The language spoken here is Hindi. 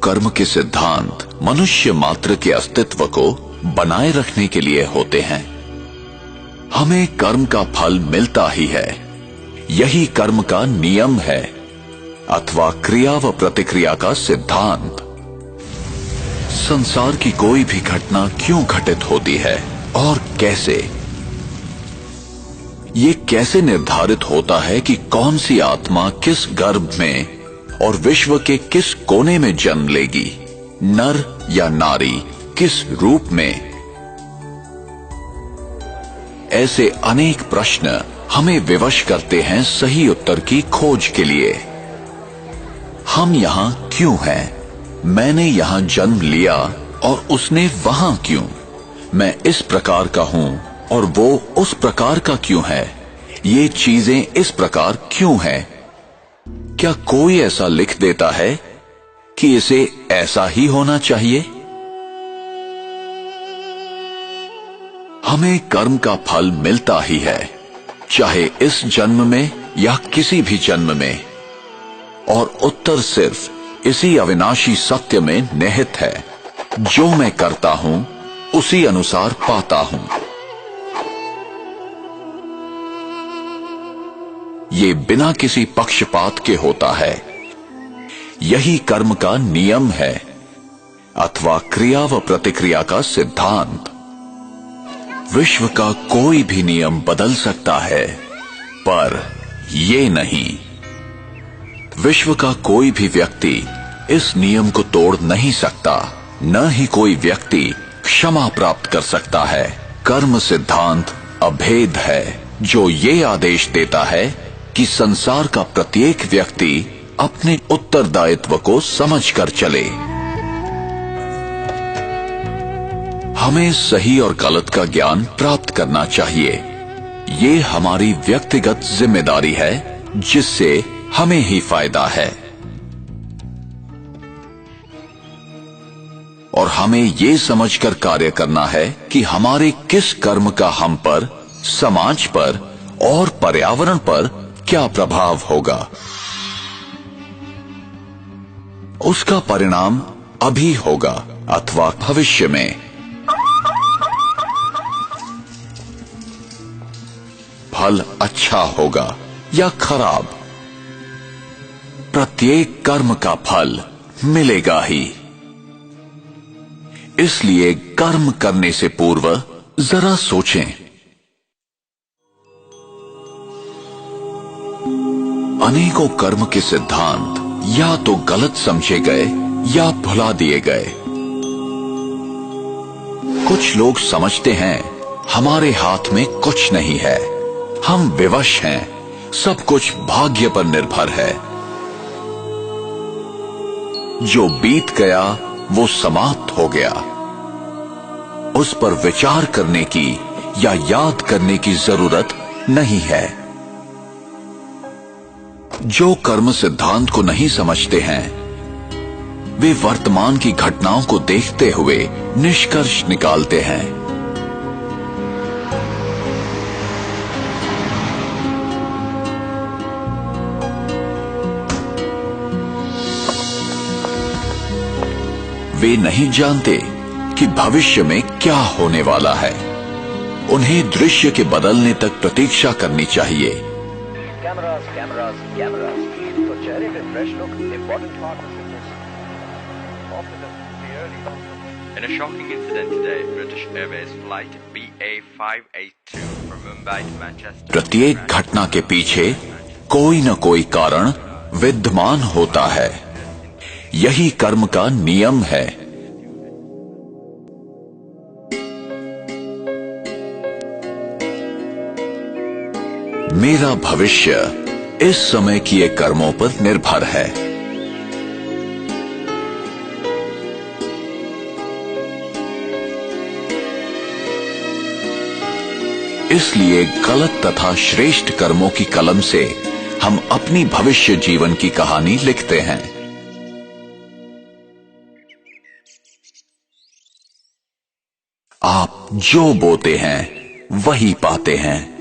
कर्म के सिद्धांत मनुष्य मात्र के अस्तित्व को बनाए रखने के लिए होते हैं। हमें कर्म का फल मिलता ही है, यही कर्म का नियम है अथवा क्रिया व प्रतिक्रिया का सिद्धांत। संसार की कोई भी घटना क्यों घटित होती है और कैसे, ये कैसे निर्धारित होता है कि कौन सी आत्मा किस गर्भ में और विश्व के किस कोने में जन्म लेगी, नर या नारी, किस रूप में। ऐसे अनेक प्रश्न हमें विवश करते हैं सही उत्तर की खोज के लिए। हम यहां क्यों हैं? मैंने यहां जन्म लिया और उसने वहां क्यों? मैं इस प्रकार का हूं और वो उस प्रकार का क्यों है? ये चीजें इस प्रकार क्यों हैं? क्या कोई ऐसा लिख देता है कि इसे ऐसा ही होना चाहिए? हमें कर्म का फल मिलता ही है, चाहे इस जन्म में या किसी भी जन्म में, और उत्तर सिर्फ इसी अविनाशी सत्य में निहित है। जो मैं करता हूं उसी अनुसार पाता हूं। ये बिना किसी पक्षपात के होता है। यही कर्म का नियम है अथवा क्रिया व प्रतिक्रिया का सिद्धांत। विश्व का कोई भी नियम बदल सकता है, पर ये नहीं। विश्व का कोई भी व्यक्ति इस नियम को तोड़ नहीं सकता, न ही कोई व्यक्ति क्षमा प्राप्त कर सकता है। कर्म सिद्धांत अभेद है, जो ये आदेश देता है कि संसार का प्रत्येक व्यक्ति अपने उत्तरदायित्व को समझकर चले। हमें सही और गलत का ज्ञान प्राप्त करना चाहिए। ये हमारी व्यक्तिगत जिम्मेदारी है, जिससे हमें ही फायदा है। और हमें ये समझकर कार्य करना है कि हमारे किस कर्म का हम पर, समाज पर और पर्यावरण पर क्या प्रभाव होगा। उसका परिणाम अभी होगा अथवा भविष्य में। फल अच्छा होगा या खराब, प्रत्येक कर्म का फल मिलेगा ही। इसलिए कर्म करने से पूर्व जरा सोचें। अनेकों कर्म के सिद्धांत या तो गलत समझे गए या भुला दिए गए। कुछ लोग समझते हैं हमारे हाथ में कुछ नहीं है, हम विवश हैं, सब कुछ भाग्य पर निर्भर है। जो बीत गया वो समाप्त हो गया, उस पर विचार करने की या याद करने की जरूरत नहीं है। जो कर्म सिद्धांत को नहीं समझते हैं, वे वर्तमान की घटनाओं को देखते हुए निष्कर्ष निकालते हैं। वे नहीं जानते कि भविष्य में क्या होने वाला है। उन्हें दृश्य के बदलने तक प्रतीक्षा करनी चाहिए। Cameras, cameras, cameras. तो चेहरे पे fresh look, important part of fitness. In a shocking incident today, British Airways flight BA582 from Mumbai to Manchester. प्रत्येक घटना के पीछे कोई न कोई कारण विद्यमान होता है। यही कर्म का नियम है। मेरा भविष्य इस समय किए कर्मों पर निर्भर है। इसलिए गलत तथा श्रेष्ठ कर्मों की कलम से हम अपनी भविष्य जीवन की कहानी लिखते हैं। आप जो बोते हैं वही पाते हैं।